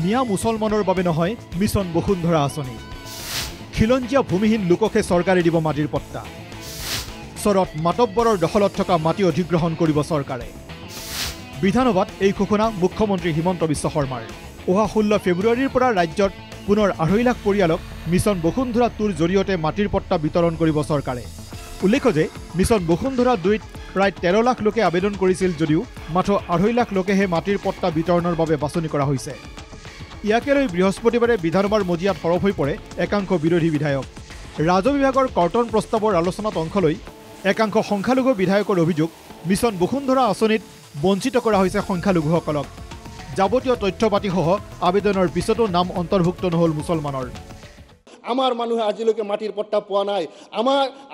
মিয়া মুছলমানৰ বাবে নহয় মিছন বসুন্ধৰা আঁচনি। খিলঞ্জীয়া ভূমিহীন লোককে চৰকাৰে দিব মাটিৰ পট্টা। চৰত মাতব্বৰৰ দখলত থকা মাটি অধিগ্ৰহণ কৰিব চৰকাৰে। বিধানসভাত এই ঘোষণা মুখ্যমন্ত্ৰী হিমন্ত বিশ্ব শৰ্মাৰ। অহা 16 ফেব্ৰুৱাৰীৰ পৰা ৰাজ্যত পুনৰ 2.5 লাখ পৰিয়ালক মিছন বসুন্ধৰা 2ৰ জৰিয়তে মাটিৰ পট্টা বিতৰণ কৰিব চৰকাৰে। উল্লেখ্য যে মিছন বসুন্ধৰা 2ত প্ৰায় 13 লাখ লোকে আবেদন কৰিছিল যদিও মাত্ৰ 2.5 লাখ লোকেহে মাটিৰ পট্টা বিতৰণৰ বাবে বাছনি কৰা হৈছে। ইয়াকে লৈ বৃহস্পতিবাৰে বিধানসভাৰ মজিয়াত সৰব হৈ পৰে একাংশ বিৰোধী বিধায়ক। ৰাজহ বিভাগৰ কৰ্তন প্ৰস্তাৱৰ আলোচনাত অংশ লৈ একাংশ সংখ্যালঘু বিধায়কৰ অভিযোগ, মিছন বসুন্ধৰা আঁচনিত বঞ্চিত কৰা হৈছে সংখ্যালঘুসকলক। যাৱতীয় তথ্য পাতিসহ আবেদনৰ পিছতো নাম অন্তৰ্ভুক্ত নহ'ল মুছলমানৰ। আমাৰ মানুহে আজিলৈকে মাটিৰ পট্টা পোৱা নাই।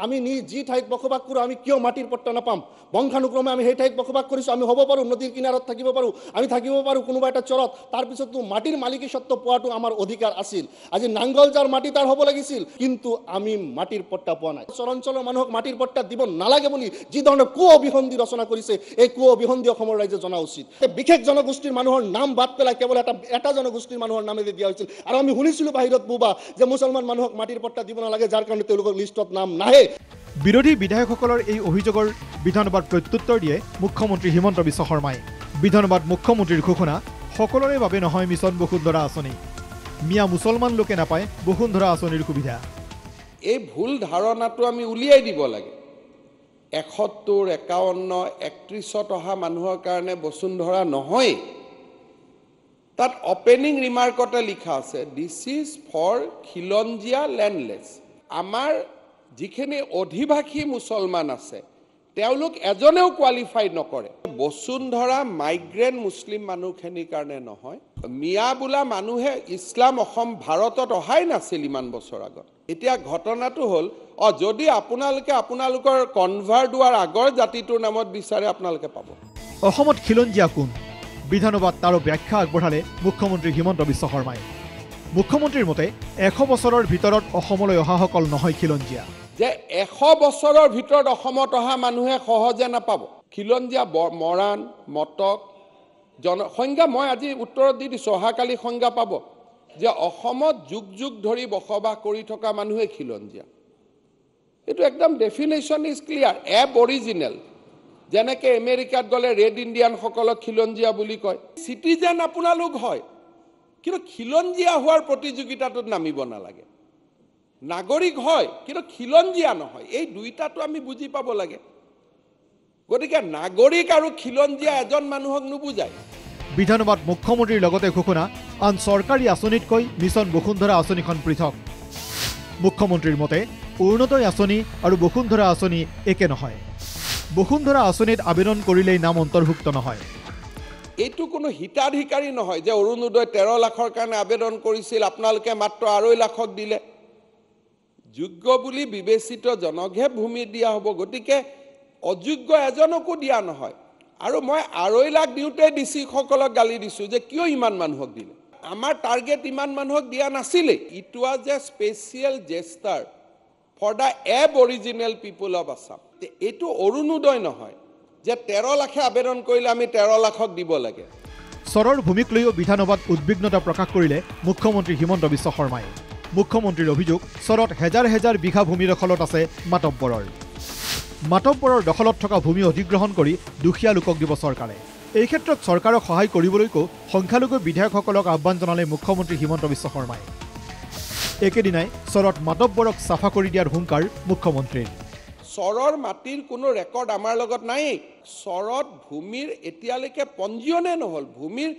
আমি যি ঠাইত বসবাস কৰোঁ আমি কিয় মাটিৰ পট্টা নাপাম? বংশানুক্ৰমে আমি সেই ঠাইত বসবাস কৰিছোঁ। আমি হ'ব পাৰোঁ নদীৰ কিনাৰত থাকিব পাৰোঁ, আমি থাকিব পাৰোঁ কোনোবা এটা চৰত, তাৰপিছতো মাটিৰ মালিকী স্বত্ব পোৱাটো আমাৰ অধিকাৰ আছিল। আজি নাংগল যাৰ মাটি তাৰ হ'ব লাগিছিল, কিন্তু আমি মাটিৰ পট্টা পোৱা নাই। চৰাঞ্চলৰ মানুহক মাটিৰ পট্টা দিব নালাগে বুলি যি ধৰণৰ অভিসন্ধি ৰচনা কৰিছে, এই অভিসন্ধি অসমৰ ৰাইজে জনা উচিত। বিশেষ জনগোষ্ঠীৰ মানুহৰ নাম বাদ পেলাই কেৱল এটা জনগোষ্ঠীৰ মানুহৰ নামেৰে দিয়া হৈছিল। আৰু আমি শুনিছিলোঁ বাহিৰত বুবা যে মুছলমান মানুহক মাটিৰ পট্টা দিব নালাগে, যাৰ কাৰণে তেওঁলোকৰ লিষ্টত নাম নাহে। বিৰোধী বিধায়কসকলৰ এই অভিযোগৰ বিধানসভাত প্ৰত্যুত্তৰ দিয়ে মুখ্যমন্ত্ৰী হিমন্ত বিশ্ব শৰ্মাই। বিধানসভাত মুখ্যমন্ত্ৰীৰ ঘোষণা, সকলোৰে বাবে নহয় মিছন বসুন্ধৰা আঁচনি। মিয়া মুছলমান লোকে নাপায় বসুন্ধৰা আঁচনিৰ সুবিধা। এই ভুল ধাৰণাটো আমি উলিয়াই দিব লাগে। 71, 51, 31ত অহা মানুহৰ কাৰণে বসুন্ধৰা নহয়। তাত অপেনিং ৰিমাৰ্কতে লিখা আছে, দিছ ইজ ফৰ খিলঞ্জীয়া লেণ্ডলেছ। আমাৰ যিখিনি অধিবাসী মুছলমান আছে তেওঁলোক এজনেও কোৱালিফাই নকৰে। বসুন্ধৰা মাইগ্ৰেণ্ট মুছলিম মানুহখিনিৰ কাৰণে নহয়। মিয়া বোলা মানুহে ইছলাম অসম ভাৰতত অহাই নাছিল ইমান বছৰ আগত। এতিয়া ঘটনাটো হ'ল, যদি আপোনালোকৰ কনভাৰ্ট হোৱাৰ আগৰ জাতিটোৰ নামত বিচাৰে আপোনালোকে পাব। অসমত খিলঞ্জীয়া কোন? বিধানসভাত তাৰো ব্যাখ্যা আগবঢ়ালে মুখ্যমন্ত্ৰী হিমন্ত বিশ্ব শৰ্মাই। মুখ্যমন্ত্ৰীৰ মতে 100 বছৰৰ ভিতৰত অসমলৈ অহাসকল নহয় খিলঞ্জীয়া। যে 100 বছৰৰ ভিতৰত অসমত অহা মানুহে সহজে নাপাব। খিলঞ্জীয়া মৰাণ, মটক সংজ্ঞা মই আজি উত্তৰত দি দিছোঁ, অহাকালি সংজ্ঞা পাব যে অসমত যুগ যুগ ধৰি বসবাস কৰি থকা মানুহে খিলঞ্জীয়া। এইটো একদম ডেফিনেশ্যন ইজ ক্লিয়াৰ। অৰিজিনেল যেনেকৈ আমেৰিকাত গ'লে ৰেড ইণ্ডিয়ানসকলক খিলঞ্জীয়া বুলি কয়। চিটিজেন আপোনালোক হয়, কিন্তু খিলঞ্জীয়া হোৱাৰ প্ৰতিযোগিতাটোত নামিব নালাগে। নাগৰিক হয় কিন্তু খিলঞ্জীয়া নহয়, এই দুইটাটো আমি বুজি পাব লাগে। গতিকে নাগৰিক আৰু খিলঞ্জীয়া এজন মানুহক নুবুজায়। বিধানসভাত মুখ্যমন্ত্ৰীৰ লগতে ঘোষণা, আন চৰকাৰী আঁচনিতকৈ মিছন বসুন্ধৰা আঁচনিখন পৃথক। মুখ্যমন্ত্ৰীৰ মতে অৰুণোদয় আঁচনি আৰু বসুন্ধৰা আঁচনি একে নহয়। বসুন্ধৰা আঁচনিত আবেদন কৰিলেই নাম অন্তৰ্ভুক্ত নহয়। এইটো কোনো হিতাধিকাৰী নহয় যে অৰুণোদয় 13 লাখৰ কাৰণে আবেদন কৰিছিল, আপোনালোকে মাত্ৰ 2.5 লাখক দিলে। যোগ্য বুলি বিবেচিত জনকহে ভূমি দিয়া হ'ব, গতিকে অযোগ্য এজনকো দিয়া নহয়। আৰু মই 2.5 লাখ দিওঁতে ডিচিসকলক গালি দিছোঁ যে কিয় ইমান মানুহক দিলে। আমাৰ টাৰ্গেট ইমান মানুহক দিয়া নাছিলে। It was a special gesture for the aboriginal people of Assam. এইটো অৰুণোদয় নহয় যে 13 লাখে আবেদন কৰিলে আমি 13 লাখক দিব লাগে। চৰৰ ভূমিক লৈও বিধানসভাত উদ্বিগ্নতা প্ৰকাশ কৰিলে মুখ্যমন্ত্ৰী হিমন্ত বিশ্ব শৰ্মাই। মুখ্যমন্ত্ৰীৰ অভিযোগ, চৰত হেজাৰ হেজাৰ বিঘা ভূমি দখলত আছে মাতব্বৰৰ। মাতব্বৰৰ দখলত থকা ভূমি অধিগ্ৰহণ কৰি দুখীয়া লোকক দিব চৰকাৰে। এই ক্ষেত্ৰত চৰকাৰক সহায় কৰিবলৈকো সংখ্যালঘু বিধায়কসকলক আহ্বান জনালে মুখ্যমন্ত্ৰী হিমন্ত বিশ্ব শৰ্মাই। একেদিনাই চৰত মাতব্বৰক চাফা কৰি দিয়াৰ হুংকাৰ মুখ্যমন্ত্ৰীৰ। চৰৰ মাটিৰ কোনো ৰেকৰ্ড আমাৰ লগত নায়েই। চৰত ভূমিৰ এতিয়ালৈকে পঞ্জীয়নে নহ'ল, ভূমিৰ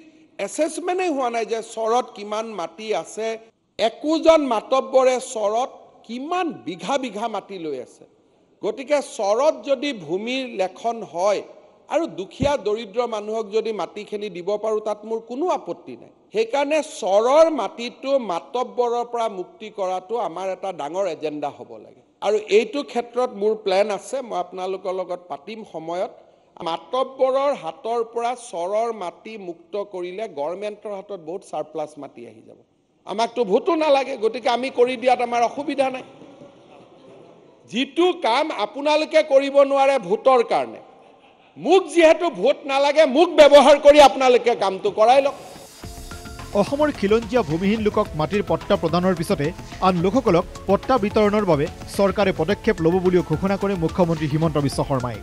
এছেছমেণ্টেই হোৱা নাই যে চৰত কিমান মাটি আছে। একোজন মাতব্বৰে চৰত কিমান বিঘা বিঘা মাটি লৈ আছে। গতিকে চৰত যদি ভূমিৰ লেখন হয় আৰু দুখীয়া দৰিদ্ৰ মানুহক যদি মাটিখিনি দিব পাৰোঁ, তাত মোৰ কোনো আপত্তি নাই। সেইকাৰণে চৰৰ মাটিটো মাতব্বৰৰ পৰা মুক্তি কৰাটো আমাৰ এটা ডাঙৰ এজেণ্ডা হ'ব লাগে। আৰু এইটো ক্ষেত্ৰত মোৰ প্লেন আছে, মই আপোনালোকৰ লগত পাতিম সময়ত। মাতব্বৰৰ হাতৰ পৰা চৰৰ মাটি মুক্ত কৰিলে গভৰ্ণমেণ্টৰ হাতত বহুত চাৰপ্লাছ মাটি আহি যাব। আমাকতো ভোটো নালাগে, গতিকে আমি কৰি দিয়াত আমাৰ অসুবিধা নাই। যিটো কাম আপোনালোকে কৰিব নোৱাৰে ভোটৰ কাৰণে, মোক যিহেতু ভোট নালাগে, মোক ব্যৱহাৰ কৰি আপোনালোকে কামটো কৰাই লওক। অসমৰ খিলঞ্জীয়া ভূমিহীন লোকক মাটিৰ পট্টা প্ৰদানৰ পিছতে আন লোকসকলক পট্টা বিতৰণৰ বাবে চৰকাৰে পদক্ষেপ ল'ব বুলিও ঘোষণা কৰে মুখ্যমন্ত্ৰী হিমন্ত বিশ্ব শৰ্মাই।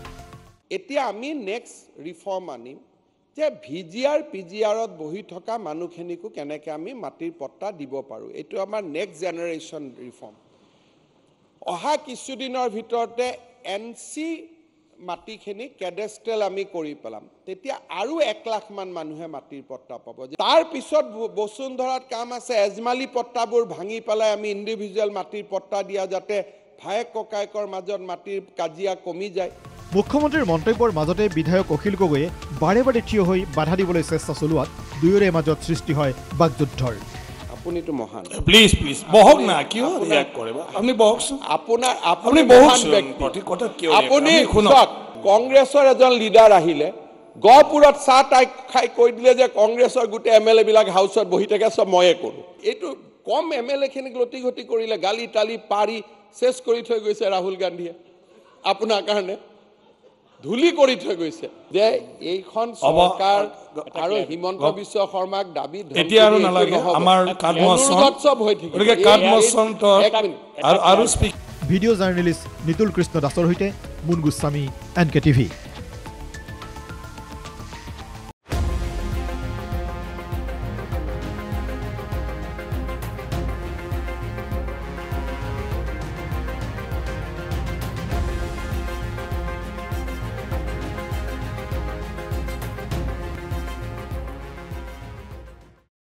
এতিয়া আমি নেক্সট ৰিফৰ্ম আনিম যে VGR PGRত বহি থকা মানুহখিনিকো কেনেকৈ আমি মাটিৰ পট্টা দিব পাৰোঁ। এইটো আমাৰ নেক্সট জেনেৰেশ্যন ৰিফৰ্ম। অহা কিছুদিনৰ ভিতৰতে NC মাটিখিনি কেডেষ্ট্ৰেল আমি কৰি পেলাম, তেতিয়া আৰু 1 লাখ মান মানুহে মাটিৰ পট্টা পাব। তাৰ পিছত বসুন্ধৰাত কাম আছে, এজমালি পট্টাবোৰ ভাঙি পেলাই আমি ইণ্ডিভিজুৱেল মাটিৰ পট্টা দিয়া, যাতে ভায়েক ককায়েকৰ মাজত মাটিৰ কাজিয়া কমি যায়। মুখ্যমন্ত্ৰীৰ মন্তব্যৰ মাজতে বিধায়ক অখিল গগৈয়ে বাৰে বাৰে থিয় হৈ বাধা দিবলৈ চেষ্টা চলোৱাত দুয়োৰে মাজত সৃষ্টি হয় বাকযুদ্ধৰ। আপুনিতো মহান, প্লিজ প্লিজ বহক না, কিয় ৰিয়াক্ট কৰে আপুনি বহকচোন। আপুনি মহান ব্যক্তি, আপুনি শুনক। কংগ্ৰেছৰ এজন লিডাৰ আহিলে গহপুৰত চাহ তাই খাই কৈ দিলে যে কংগ্ৰেছৰ গোটেই MLA বিলাক হাউচত বহি থাকে, চব ময়ে কৰোঁ। এইটো কম MLA খিনিক লটি ঘটি কৰিলে, গালি তালি পাৰি চেছ কৰি থৈ গৈছে ৰাহুল গান্ধীয়ে। আপোনাৰ কাৰণে ধূলি কৰি থৈ গৈছে যে এইখন চৰকাৰ আৰু হিমন্ত বিশ্ব শৰ্মাক দাবী এতিয়া আৰু নালাগে আমাৰ কাদমোচন হৈ থাকে। গতিকে কাদমোচন আৰু ভিডিঅ' জাৰ্নেলিষ্ট নিতুল কৃষ্ণ দাসৰ সৈতে মুন গোস্বামী, NK TV।